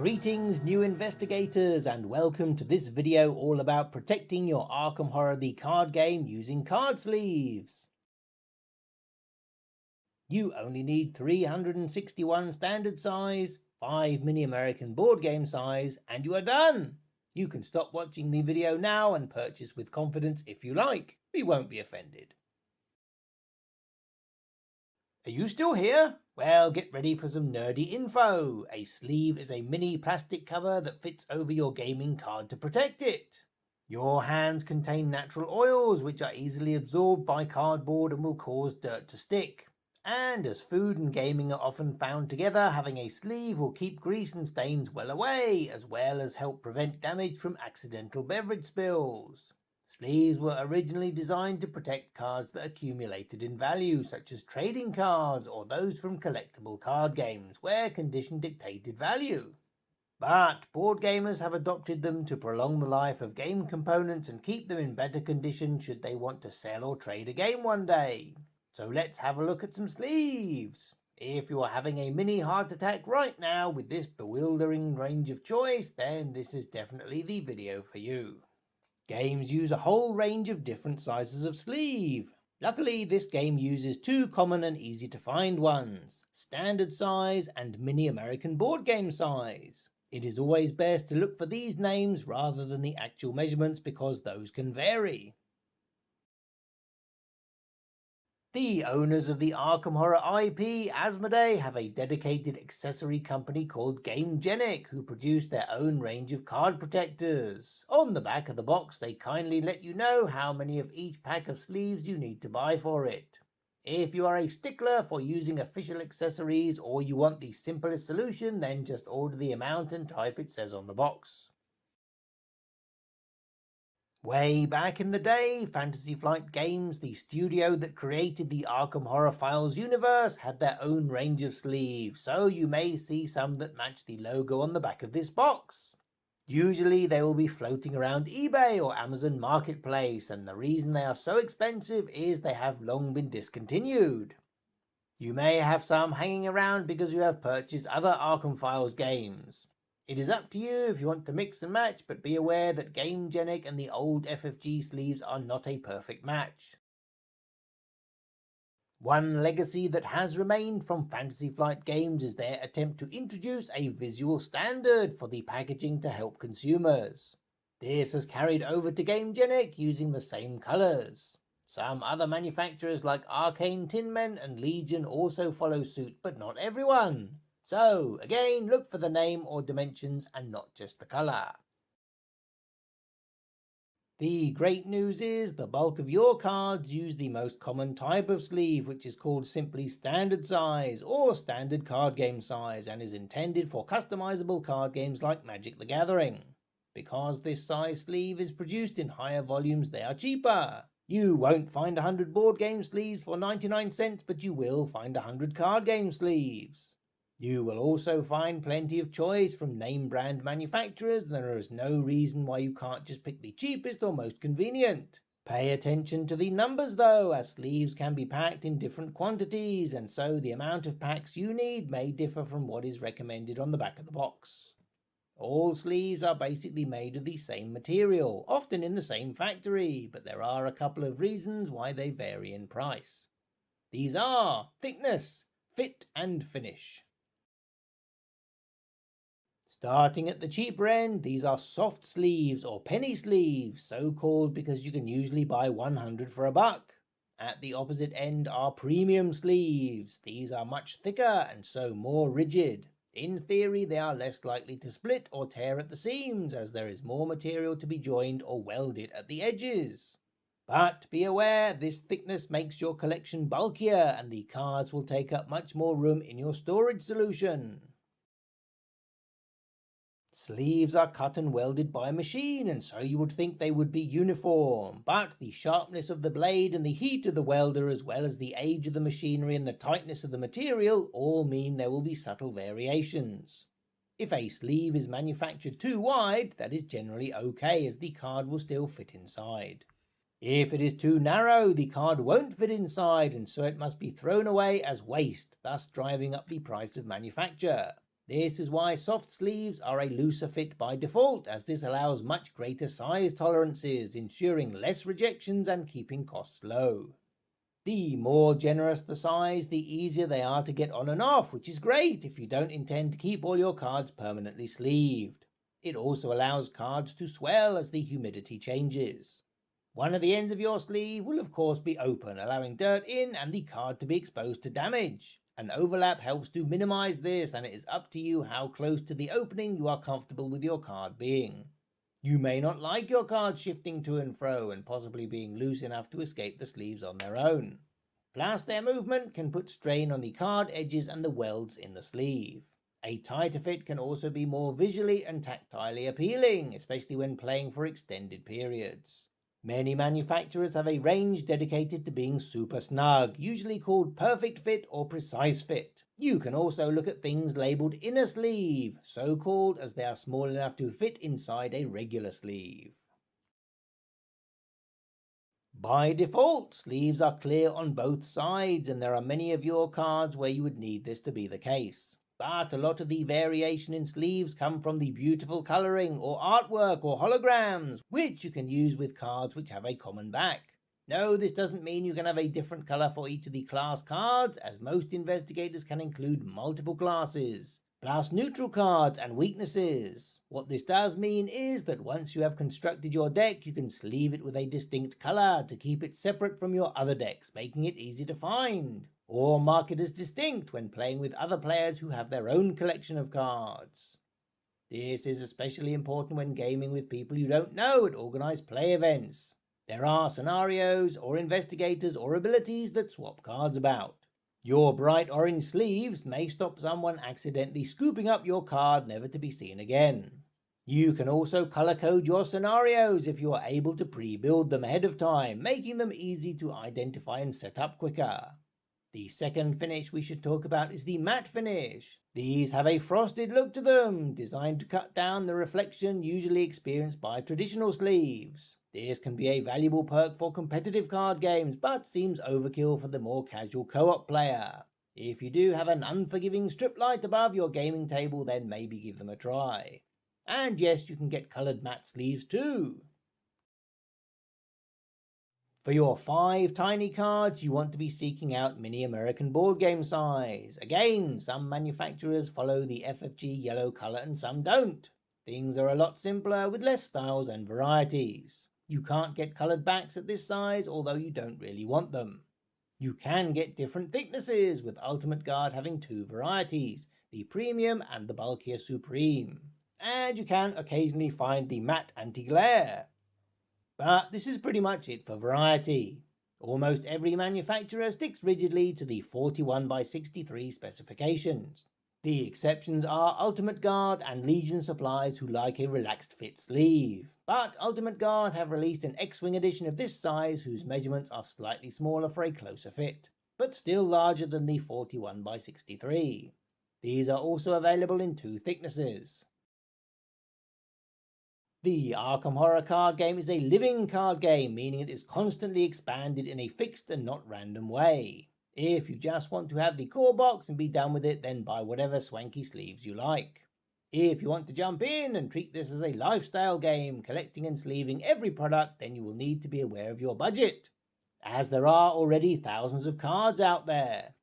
Greetings new investigators, and welcome to this video all about protecting your Arkham Horror the card game using card sleeves. You only need 361 standard size, 5 mini American board game size, and you are done! You can stop watching the video now and purchase with confidence if you like. We won't be offended. Are you still here? Well, get ready for some nerdy info. A sleeve is a mini plastic cover that fits over your gaming card to protect it. Your hands contain natural oils which are easily absorbed by cardboard and will cause dirt to stick. And as food and gaming are often found together, having a sleeve will keep grease and stains well away, as well as help prevent damage from accidental beverage spills. Sleeves were originally designed to protect cards that accumulated in value, such as trading cards or those from collectible card games, where condition dictated value. But board gamers have adopted them to prolong the life of game components and keep them in better condition should they want to sell or trade a game one day. So let's have a look at some sleeves. If you are having a mini heart attack right now with this bewildering range of choice, then this is definitely the video for you. Games use a whole range of different sizes of sleeve. Luckily, this game uses two common and easy to find ones: standard size and mini American board game size. It is always best to look for these names rather than the actual measurements because those can vary. The owners of the Arkham Horror IP, Asmodee, have a dedicated accessory company called GameGenic, who produce their own range of card protectors. On the back of the box, they kindly let you know how many of each pack of sleeves you need to buy for it. If you are a stickler for using official accessories or you want the simplest solution, then just order the amount and type it says on the box. Way back in the day, Fantasy Flight Games, the studio that created the Arkham Horror Files universe, had their own range of sleeves, so you may see some that match the logo on the back of this box. Usually they will be floating around eBay or Amazon Marketplace, and the reason they are so expensive is they have long been discontinued. You may have some hanging around because you have purchased other Arkham Files games. It is up to you if you want to mix and match, but be aware that GameGenic and the old FFG sleeves are not a perfect match. One legacy that has remained from Fantasy Flight Games is their attempt to introduce a visual standard for the packaging to help consumers. This has carried over to GameGenic using the same colours. Some other manufacturers like Arcane Tinmen and Legion also follow suit, but not everyone. So, again, look for the name or dimensions and not just the colour. The great news is the bulk of your cards use the most common type of sleeve, which is called simply standard size or standard card game size, and is intended for customizable card games like Magic the Gathering. Because this size sleeve is produced in higher volumes, they are cheaper. You won't find 100 board game sleeves for 99 cents, but you will find 100 card game sleeves. You will also find plenty of choice from name brand manufacturers, and there is no reason why you can't just pick the cheapest or most convenient. Pay attention to the numbers though, as sleeves can be packed in different quantities, and so the amount of packs you need may differ from what is recommended on the back of the box. All sleeves are basically made of the same material, often in the same factory, but there are a couple of reasons why they vary in price. These are thickness, fit and finish. Starting at the cheaper end, these are soft sleeves or penny sleeves, so called because you can usually buy 100 for $1. At the opposite end are premium sleeves. These are much thicker and so more rigid. In theory, they are less likely to split or tear at the seams, as there is more material to be joined or welded at the edges. But be aware, this thickness makes your collection bulkier and the cards will take up much more room in your storage solution. Sleeves are cut and welded by a machine, and so you would think they would be uniform, but the sharpness of the blade and the heat of the welder, as well as the age of the machinery and the tightness of the material, all mean there will be subtle variations. If a sleeve is manufactured too wide, that is generally okay, as the card will still fit inside. If it is too narrow, the card won't fit inside, and so it must be thrown away as waste, thus driving up the price of manufacture. This is why soft sleeves are a looser fit by default, as this allows much greater size tolerances, ensuring less rejections and keeping costs low. The more generous the size, the easier they are to get on and off, which is great if you don't intend to keep all your cards permanently sleeved. It also allows cards to swell as the humidity changes. One of the ends of your sleeve will of course be open, allowing dirt in and the card to be exposed to damage. An overlap helps to minimize this, and it is up to you how close to the opening you are comfortable with your card being. You may not like your cards shifting to and fro and possibly being loose enough to escape the sleeves on their own. Plus, their movement can put strain on the card edges and the welds in the sleeve. A tighter fit can also be more visually and tactilely appealing, especially when playing for extended periods. Many manufacturers have a range dedicated to being super snug, usually called perfect fit or precise fit. You can also look at things labelled inner sleeve, so called as they are small enough to fit inside a regular sleeve. By default, sleeves are clear on both sides, and there are many of your cards where you would need this to be the case. But a lot of the variation in sleeves come from the beautiful colouring or artwork or holograms, which you can use with cards which have a common back. No, this doesn't mean you can have a different colour for each of the class cards, as most investigators can include multiple classes, plus neutral cards and weaknesses. What this does mean is that once you have constructed your deck, you can sleeve it with a distinct colour to keep it separate from your other decks, making it easy to find, or mark it as distinct when playing with other players who have their own collection of cards. This is especially important when gaming with people you don't know at organised play events. There are scenarios or investigators or abilities that swap cards about. Your bright orange sleeves may stop someone accidentally scooping up your card, never to be seen again. You can also color code your scenarios if you are able to pre-build them ahead of time, making them easy to identify and set up quicker. The second finish we should talk about is the matte finish. These have a frosted look to them, designed to cut down the reflection usually experienced by traditional sleeves. This can be a valuable perk for competitive card games, but seems overkill for the more casual co-op player. If you do have an unforgiving strip light above your gaming table, then maybe give them a try. And yes, you can get coloured matte sleeves too. For your 5 tiny cards, you want to be seeking out mini American board game size. Again, some manufacturers follow the FFG yellow colour and some don't. Things are a lot simpler with less styles and varieties. You can't get coloured backs at this size, although you don't really want them. You can get different thicknesses, with Ultimate Guard having 2 varieties, the Premium and the bulkier Supreme. And you can occasionally find the matte anti-glare. But this is pretty much it for variety. Almost every manufacturer sticks rigidly to the 41x63 specifications. The exceptions are Ultimate Guard and Legion Supplies, who like a relaxed fit sleeve. But Ultimate Guard have released an X-Wing edition of this size whose measurements are slightly smaller for a closer fit, but still larger than the 41x63. These are also available in 2 thicknesses. The Arkham Horror card game is a living card game, meaning it is constantly expanded in a fixed and not random way. If you just want to have the core box and be done with it, then buy whatever swanky sleeves you like. If you want to jump in and treat this as a lifestyle game, collecting and sleeving every product, then you will need to be aware of your budget, as there are already thousands of cards out there.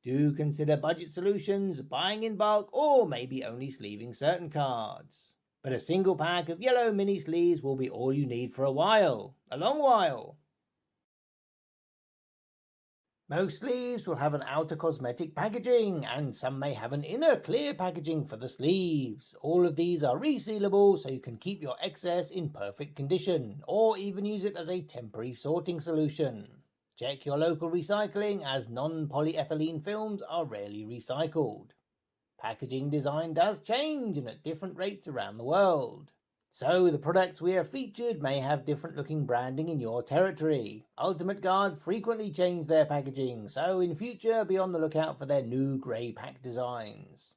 Do consider budget solutions, buying in bulk, or maybe only sleeving certain cards. But a single pack of yellow mini sleeves will be all you need for a while. A long while. Most sleeves will have an outer cosmetic packaging, and some may have an inner clear packaging for the sleeves. All of these are resealable, so you can keep your excess in perfect condition, or even use it as a temporary sorting solution. Check your local recycling, as non-polyethylene films are rarely recycled. Packaging design does change, and at different rates around the world. So the products we have featured may have different looking branding in your territory. Ultimate Guard frequently change their packaging, so in future be on the lookout for their new grey pack designs.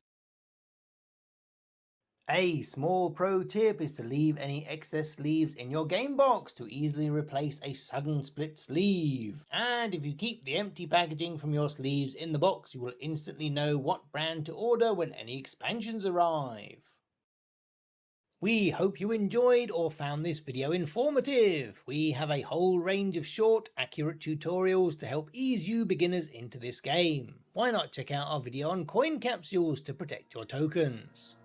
A small pro tip is to leave any excess sleeves in your game box to easily replace a sudden split sleeve. And if you keep the empty packaging from your sleeves in the box, you will instantly know what brand to order when any expansions arrive. We hope you enjoyed or found this video informative. We have a whole range of short, accurate tutorials to help ease you beginners into this game. Why not check out our video on coin capsules to protect your tokens?